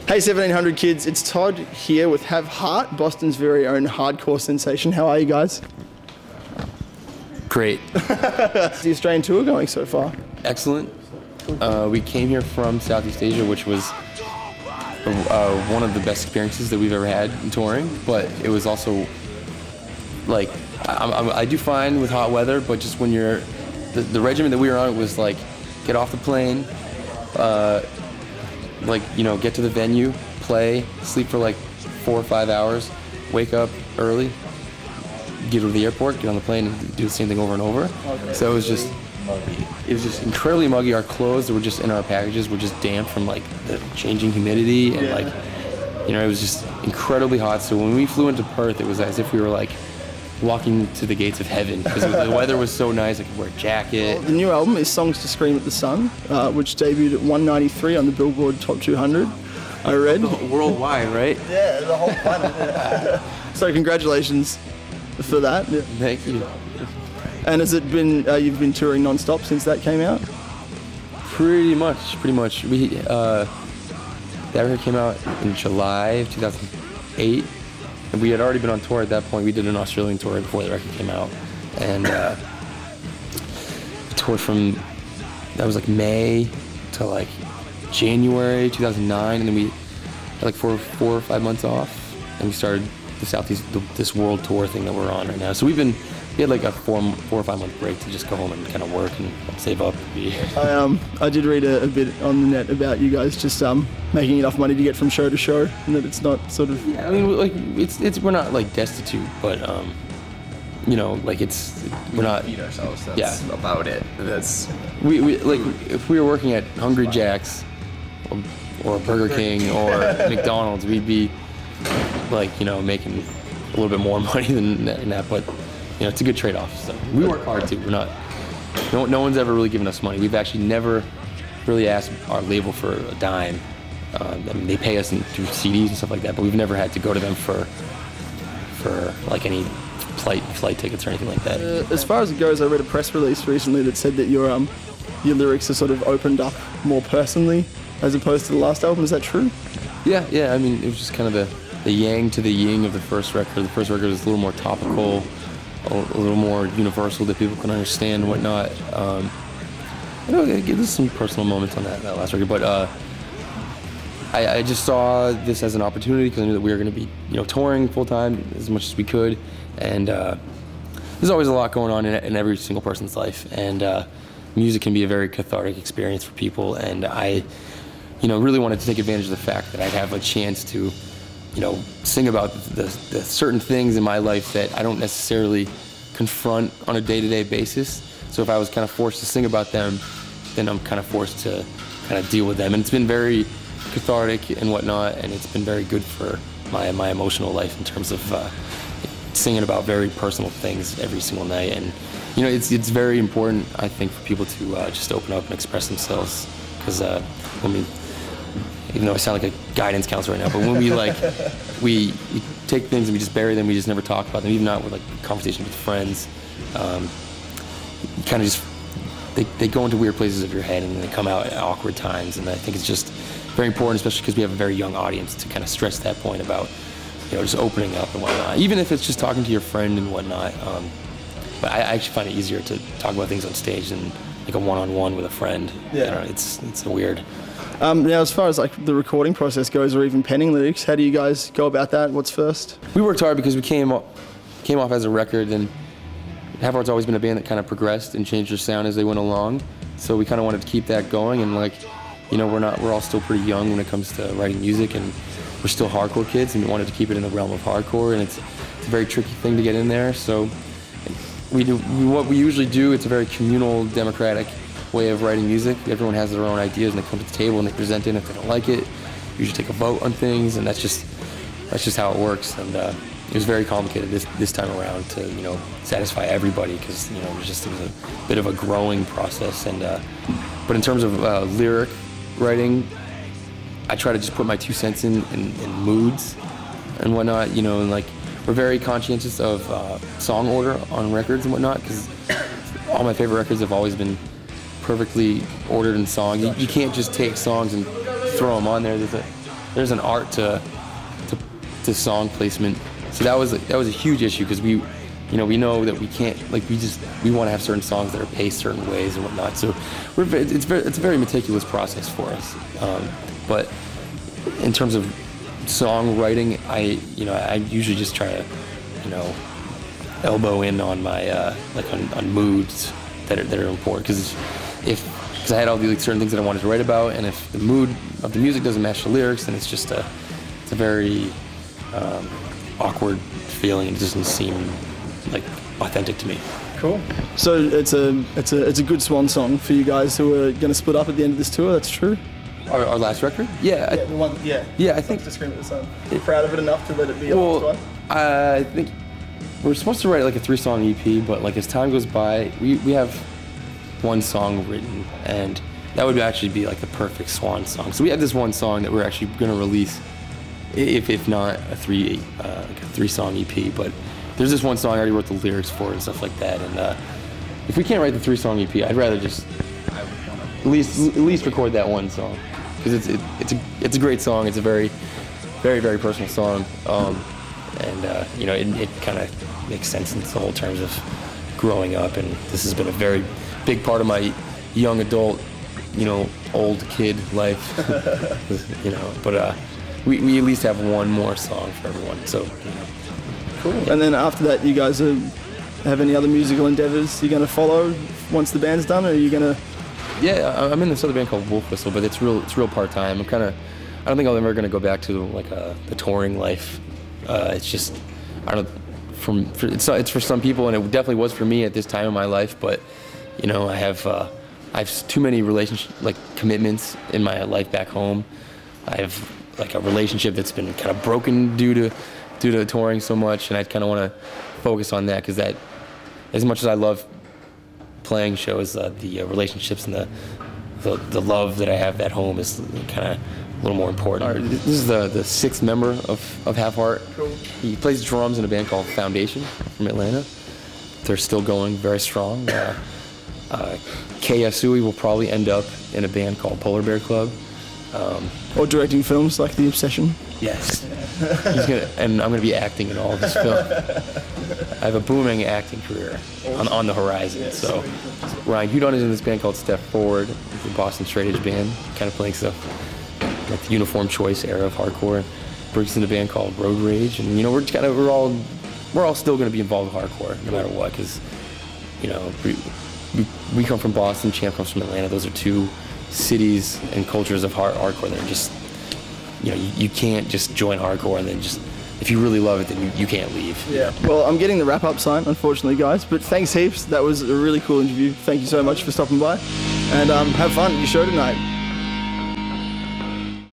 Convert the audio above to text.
Hey 1700 kids, it's Todd here with Have Heart, Boston's very own hardcore sensation. How are you guys? Great. How's the Australian tour going so far? Excellent. We came here from Southeast Asia, which was one of the best experiences that we've ever had in touring, but it was also like, I do fine with hot weather, but just when you're, the regimen that we were on was like, get off the plane, like, you know, get to the venue, play, sleep for like 4 or 5 hours, wake up early, get to the airport, get on the plane, and do the same thing over and over. Okay. So it was just incredibly muggy. Our clothes that were just in our packages were just damp from like the changing humidity, and like, you know, it was just incredibly hot. So when we flew into Perth, it was as if we were like walking to the gates of heaven, because the weather was so nice. I could wear a jacket. The new album is Songs to Scream at the Sun, which debuted at 193 on the Billboard Top 200. I read. Worldwide, right? Yeah, the whole planet. Yeah. So congratulations for that. Yeah. Thank you. And has it been, you've been touring non-stop since that came out? Pretty much. We, that record came out in July of 2008. And we had already been on tour at that point. We did an Australian tour before the record came out. And we toured from, that was like May to like January 2009. And then we had like four or 5 months off. And we started the Southeast, this world tour thing that we're on right now. So we had like a 4 or 5 month break to just go home and kind of work and save up. I did read a bit on the net about you guys just making enough money to get from show to show, and that it's not sort of. Yeah, I mean, like we're not like destitute, but you know, like we're not. Feed ourselves. That's about it. That's. We like if we were working at Hungry Jack's or Burger King or McDonald's, we'd be like, you know, making a little bit more money than that, but. You know, it's a good trade-off. So we work hard too. We're not. No one's ever really given us money. We've actually never really asked our label for a dime. I mean, they pay us through CDs and stuff like that, but we've never had to go to them for like any flight tickets or anything like that. As far as it goes, I read a press release recently that said that your lyrics are sort of opened up more personally as opposed to the last album. Is that true? Yeah. I mean, it was just kind of the yang to the yin of the first record. The first record was a little more topical, a little more universal that people can understand and whatnot. You know, there's some personal moments on that last record, but I just saw this as an opportunity because I knew that we were going to be, you know, touring full time as much as we could, and there's always a lot going on in every single person's life, and music can be a very cathartic experience for people, and I, you know, really wanted to take advantage of the fact that I'd have a chance to, you know, sing about the certain things in my life that I don't necessarily confront on a day-to-day basis. So if I was kind of forced to sing about them, then I'm kind of forced to kind of deal with them. And it's been very cathartic and whatnot, and it's been very good for my emotional life in terms of singing about very personal things every single night. And you know, it's very important, I think, for people to just open up and express themselves, because when we, even though I sound like a guidance counselor right now, but when we like, we take things and we just bury them, we just never talk about them, even not with like conversations with friends. You kind of just, they go into weird places of your head and they come out at awkward times, and I think it's just very important, especially because we have a very young audience, to kind of stress that point about, you know, just opening up and whatnot, even if it's just talking to your friend and whatnot. But I actually find it easier to talk about things on stage than like a one-on-one with a friend. Yeah. You know, it's weird. Now, as far as like the recording process goes, or even penning lyrics, how do you guys go about that? What's first? We worked hard because we came off as a record, and Have Heart's always been a band that kind of progressed and changed their sound as they went along. So we kind of wanted to keep that going, and like, you know, we're all still pretty young when it comes to writing music, and we're still hardcore kids, and we wanted to keep it in the realm of hardcore, and it's a very tricky thing to get in there. So what we usually do, it's a very communal, democratic way of writing music. Everyone has their own ideas, and they come to the table and they present it. And if they don't like it, we usually take a vote on things, and that's just how it works. And it was very complicated this time around to, you know, satisfy everybody, because, you know, it was a bit of a growing process. And but in terms of lyric writing, I try to just put my 2 cents in moods and whatnot, you know, and like, we're very conscientious of song order on records and whatnot, because all my favorite records have always been perfectly ordered in song. You can't just take songs and throw them on there. There's a there's an art to song placement. So that was a huge issue because we know that we can't, like, we want to have certain songs that are paced certain ways and whatnot. So it's a very meticulous process for us. But in terms of songwriting, I usually just try to, elbow in on my on moods that are important, because I had all these certain things that I wanted to write about, and if the mood of the music doesn't match the lyrics, then it's just a very awkward feeling. It doesn't seem like authentic to me. Cool. So it's a good swan song for you guys who are going to split up at the end of this tour. That's true. Our last record? Yeah. The one. Yeah. Yeah, I think. To Scream at the Sun. Are you proud of it enough to let it be a last one? I think we're supposed to write like a 3-song EP, but like as time goes by, we have one song written, and that would actually be like the perfect swan song. So we have this one song that we're actually going to release, if not a 3-song EP. But there's this one song I already wrote the lyrics for and stuff like that. And if we can't write the 3-song EP, I'd rather just at least record that one song, because it's a great song. It's a very, very, very personal song. It kind of makes sense in the whole terms of growing up, and this has been a very big part of my young adult, old kid life, but we at least have one more song for everyone, so. Cool. And then after that, you guys have any other musical endeavors you're going to follow once the band's done, or are you going to? Yeah, I'm in this other band called Wolf Whistle, but it's real part-time. I don't think I'm ever going to go back to like the touring life. It's just, I don't know, it's for some people, and it definitely was for me at this time in my life, but I have too many commitments in my life back home. I have like a relationship that's been kind of broken due to touring so much, and I kind of want to focus on that, because that, as much as I love playing shows, the relationships and the love that I have at home is kind of a little more important. Right, this is the 6th member of Half Heart. Cool. He plays drums in a band called Foundation from Atlanta. They're still going very strong. Kei Yasui will probably end up in a band called Polar Bear Club. Or directing films like The Obsession. Yes. And I'm gonna be acting in all of this film. I have a booming acting career on the horizon. Yeah, so Ryan Hudon is in this band called Step Forward. It's a Boston straight edge band, kind of playing stuff like the Uniform Choice era of hardcore. Brooks in a band called Road Rage, and we're all still gonna be involved with hardcore no matter what, because we come from Boston, Champ comes from Atlanta. Those are two cities and cultures of hardcore that are just, you can't just join hardcore and then just, if you really love it, then you can't leave. Yeah. Well, I'm getting the wrap-up sign, unfortunately, guys, but thanks heaps. That was a really cool interview. Thank you so much for stopping by, and have fun at your show tonight.